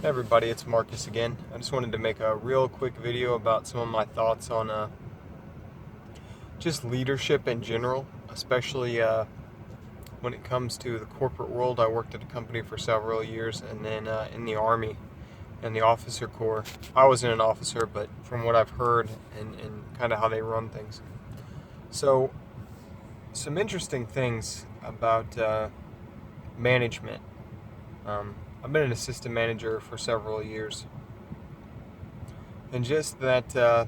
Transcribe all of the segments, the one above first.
Hey everybody, it's Marcus again. I just wanted to make a real quick video about some of my thoughts on just leadership in general, especially when it comes to the corporate world. I worked at a company for several years and then in the Army and the officer corps. I wasn't an officer, but from what I've heard and kind of how they run things. So, some interesting things about management. I've been an assistant manager for several years. And just that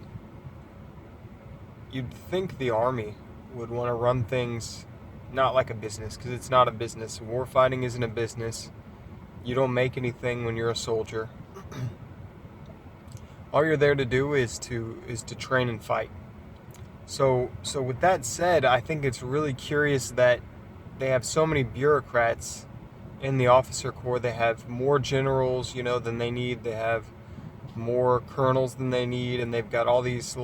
you'd think the Army would want to run things not like a business, because it's not a business. Warfighting isn't a business. You don't make anything when you're a soldier. All you're there to do is to train and fight. So with that said, I think it's really curious that they have so many bureaucrats in the officer corps. They have more generals, than they need. They have more colonels than they need, and they've got all these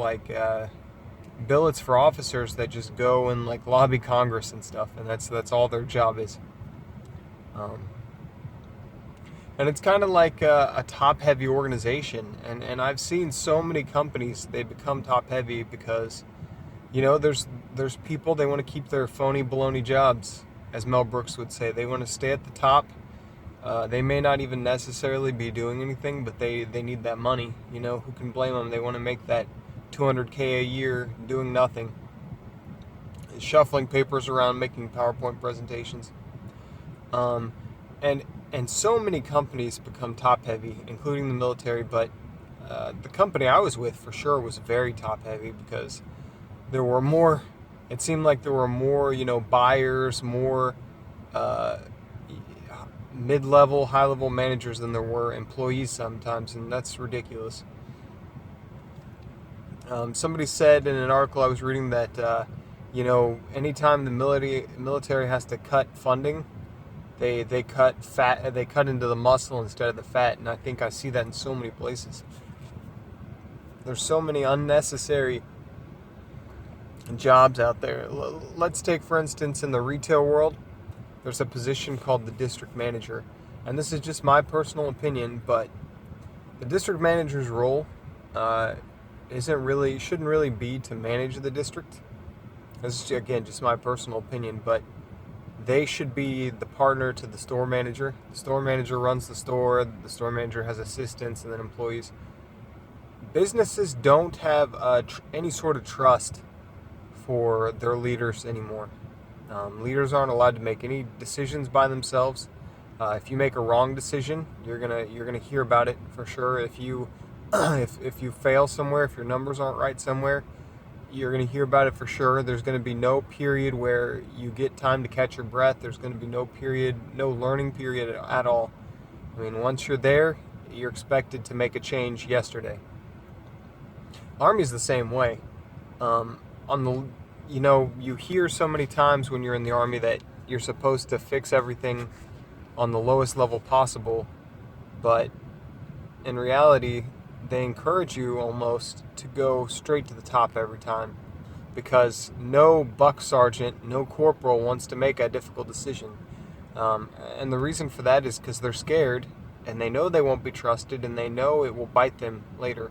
billets for officers that just go and lobby Congress and stuff, and that's all their job is. And it's kind of like a top-heavy organization, and I've seen so many companies, they become top-heavy because there's people, they want to keep their phony baloney jobs, as Mel Brooks would say. They want to stay at the top. They may not even necessarily be doing anything, but they need that money. Who can blame them? They want to make that $200K a year doing nothing, shuffling papers around, making PowerPoint presentations. And so many companies become top heavy, including the military. But the company I was with for sure was very top heavy because there were more. It seemed like there were more, buyers, more mid-level, high-level managers than there were employees sometimes, and that's ridiculous. Somebody said in an article I was reading that anytime the military has to cut funding, they cut fat, they cut into the muscle instead of the fat, and I think I see that in so many places. There's so many unnecessary jobs out there. Let's take, for instance, in the retail world, there's a position called the district manager. And this is just my personal opinion, but the district manager's role shouldn't really be to manage the district. This is, again, just my personal opinion, but they should be the partner to the store manager. The store manager runs the store manager has assistants and then employees. Businesses don't have any sort of trust for their leaders anymore. Leaders aren't allowed to make any decisions by themselves. If you make a wrong decision, you're gonna hear about it for sure. If you if you fail somewhere, if your numbers aren't right somewhere, you're gonna hear about it for sure. There's gonna be no period where you get time to catch your breath. There's gonna be no learning period at all. I mean, once you're there, you're expected to make a change yesterday. Army's the same way. You hear so many times when you're in the Army that you're supposed to fix everything on the lowest level possible, but in reality, they encourage you almost to go straight to the top every time, because no buck sergeant, no corporal wants to make a difficult decision. And the reason for that is because they're scared, and they know they won't be trusted, and they know it will bite them later.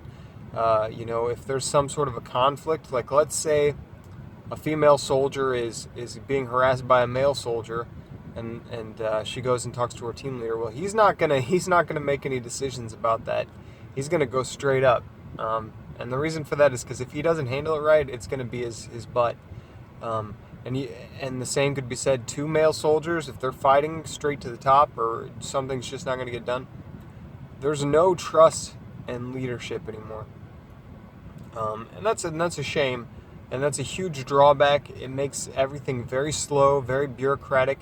If there's some sort of a conflict, like let's say a female soldier is being harassed by a male soldier, and she goes and talks to her team leader. Well, he's not gonna make any decisions about that. He's gonna go straight up, and the reason for that is because if he doesn't handle it right, it's gonna be his butt. And the same could be said to male soldiers if they're fighting straight to the top or something's just not gonna get done. There's no trust in leadership anymore, and that's a shame. And that's a huge drawback. It makes everything very slow, very bureaucratic.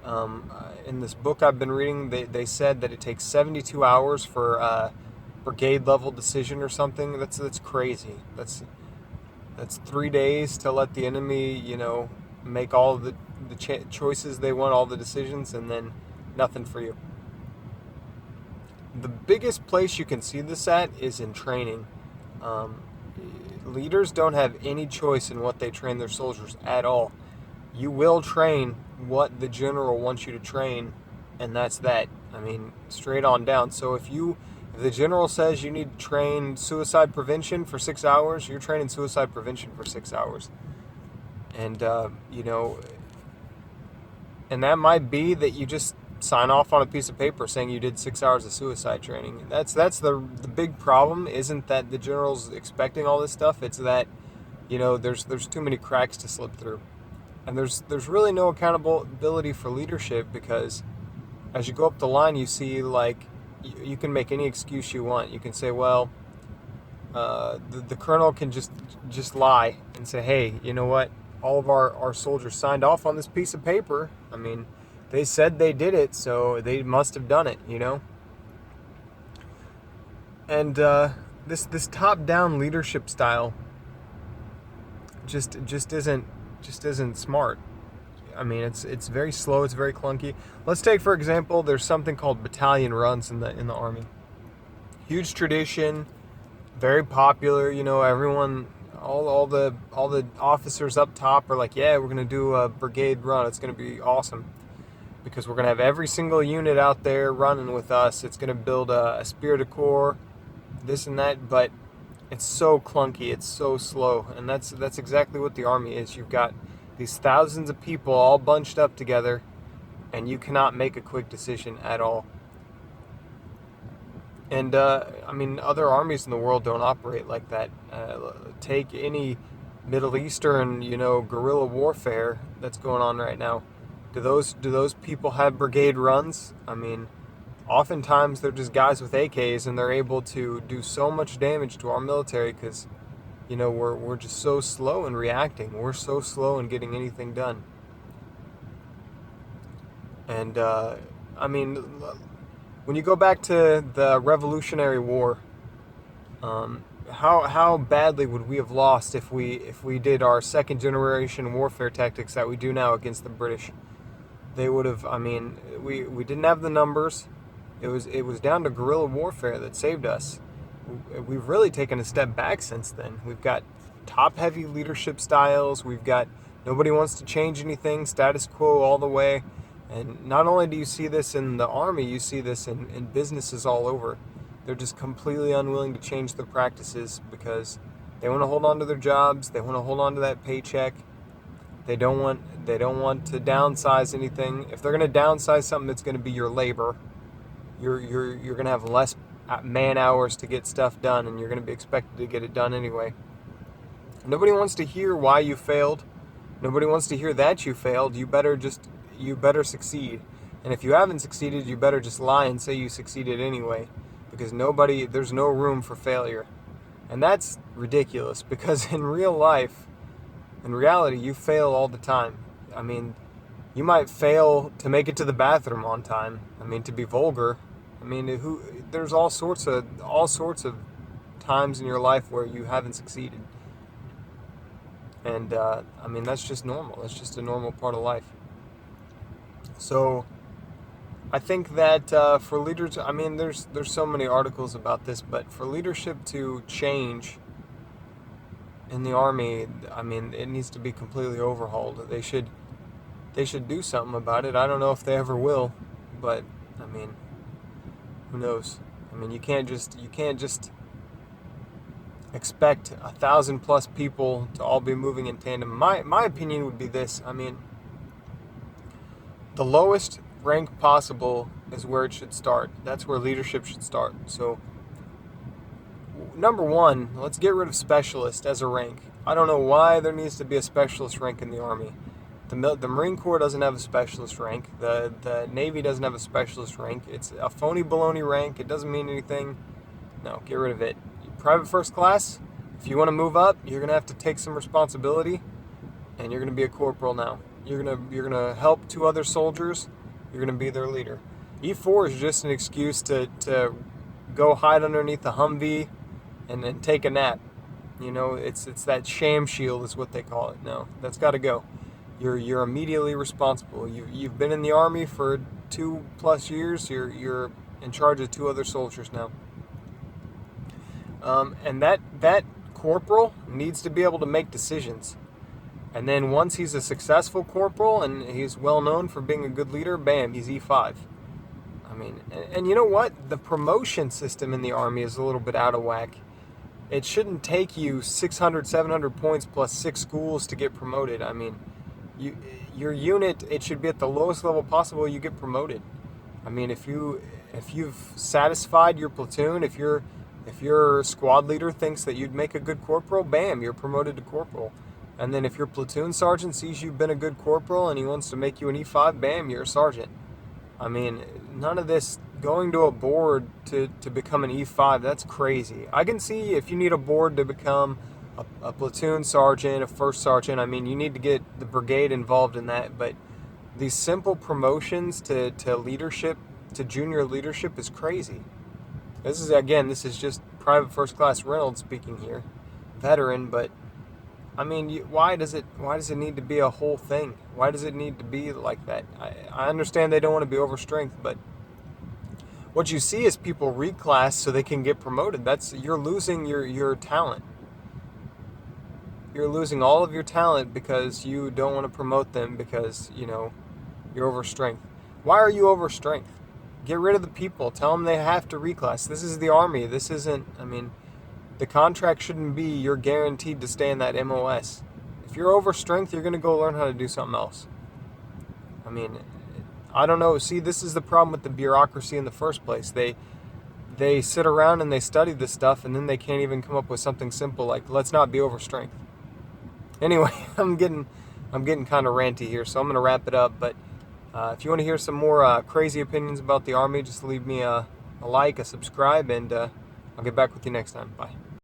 In this book I've been reading, they said that it takes 72 hours for a brigade level decision or something. That's crazy. That's 3 days to let the enemy, make all the choices they want, all the decisions, and then nothing for you. The biggest place you can see this at is in training. Leaders don't have any choice in what they train their soldiers at all. You will train what the general wants you to train, and that's that. I mean, straight on down. So if the general says you need to train suicide prevention for 6 hours, you're training suicide prevention for 6 hours. And, and that might be that you just sign off on a piece of paper saying you did 6 hours of suicide training. That's the big problem. Isn't that the general's expecting all this stuff? It's that, there's too many cracks to slip through. And there's really no accountability for leadership, because as you go up the line, you see, like, you can make any excuse you want. You can say, well, the colonel can just lie and say, hey, you know what? All of our soldiers signed off on this piece of paper. I mean, they said they did it, so they must have done it, And this top-down leadership style just isn't smart. I mean, it's very slow. It's very clunky. Let's take, for example, there's something called battalion runs in the Army. Huge tradition, very popular. Everyone, all the officers up top are like, yeah, we're gonna do a brigade run. It's gonna be awesome, because we're gonna have every single unit out there running with us. It's gonna build a spirit of corps, this and that. But it's so clunky. It's so slow, and that's exactly what the Army is. You've got these thousands of people all bunched up together, and you cannot make a quick decision at all. And other armies in the world don't operate like that. Take any Middle Eastern, guerrilla warfare that's going on right now. Do those people have brigade runs? I mean, oftentimes they're just guys with AKs, and they're able to do so much damage to our military because, we're just so slow in reacting. We're so slow in getting anything done. And when you go back to the Revolutionary War, how badly would we have lost if we did our second generation warfare tactics that we do now against the British? They would have. I mean, we didn't have the numbers. It was down to guerrilla warfare that saved us. We've really taken a step back since then. We've got top-heavy leadership styles. We've got nobody wants to change anything, status quo all the way. And not only do you see this in the Army, you see this in businesses all over. They're just completely unwilling to change their practices because they want to hold on to their jobs. They want to hold on to that paycheck. They don't want to downsize anything. If they're going to downsize something, it's going to be your labor. You're going to have less man hours to get stuff done, and you're going to be expected to get it done anyway. Nobody wants to hear why you failed. Nobody wants to hear that you failed. You better succeed. And if you haven't succeeded, you better just lie and say you succeeded anyway, because there's no room for failure. And that's ridiculous, because in reality, you fail all the time. I mean, you might fail to make it to the bathroom on time. I mean, to be vulgar. I mean, there's all sorts of times in your life where you haven't succeeded. And that's just normal. That's just a normal part of life. So I think that for leaders, there's so many articles about this, but for leadership to change in the Army, it needs to be completely overhauled. They should do something about it. I don't know if they ever will, but who knows? You can't just expect 1,000+ people to all be moving in tandem. My opinion would be this. The lowest rank possible is where it should start. That's where leadership should start. So, number one, let's get rid of specialist as a rank. I don't know why there needs to be a specialist rank in the Army. The Marine Corps doesn't have a specialist rank. The Navy doesn't have a specialist rank. It's a phony baloney rank. It doesn't mean anything. No, get rid of it. Private first class, if you want to move up, you're going to have to take some responsibility, and you're going to be a corporal now. You're gonna help 2 other soldiers. You're going to be their leader. E4 is just an excuse to go hide underneath a Humvee and take a nap. It's that sham shield is what they call it. No, that's got to go. You're immediately responsible. You've been in the Army for 2+ years. You're in charge of 2 other soldiers now. And that corporal needs to be able to make decisions. And then once he's a successful corporal and he's well known for being a good leader, bam, he's E5. I mean, and you know what? The promotion system in the Army is a little bit out of whack. It shouldn't take you 600, 700 points plus 6 schools to get promoted. I mean, you, your unit, it should be at the lowest level possible you get promoted. I mean, if you've satisfied your platoon, if your squad leader thinks that you'd make a good corporal, bam, you're promoted to corporal. And then if your platoon sergeant sees you've been a good corporal and he wants to make you an E5, bam, you're a sergeant. I mean, none of this going to a board to become an E5, that's crazy. I can see if you need a board to become a platoon sergeant, a first sergeant, I mean, you need to get the brigade involved in that. But these simple promotions to leadership, to junior leadership is crazy. This is just Private First Class Reynolds speaking here, veteran, but I mean, why does it need to be a whole thing? Why does it need to be like that? I understand they don't want to be overstrength, but what you see is people reclass so they can get promoted. You're losing your talent. You're losing all of your talent because you don't want to promote them because, you're overstrength. Why are you overstrength? Get rid of the people. Tell them they have to reclass. This is the Army. This isn't, the contract shouldn't be you're guaranteed to stay in that MOS. If you're overstrength, you're going to go learn how to do something else. I mean, I don't know. See, this is the problem with the bureaucracy in the first place. They sit around and they study this stuff, and then they can't even come up with something simple like, let's not be overstrength. Anyway, I'm getting kind of ranty here, so I'm going to wrap it up. But if you want to hear some more crazy opinions about the Army, just leave me a like, a subscribe, and I'll get back with you next time. Bye.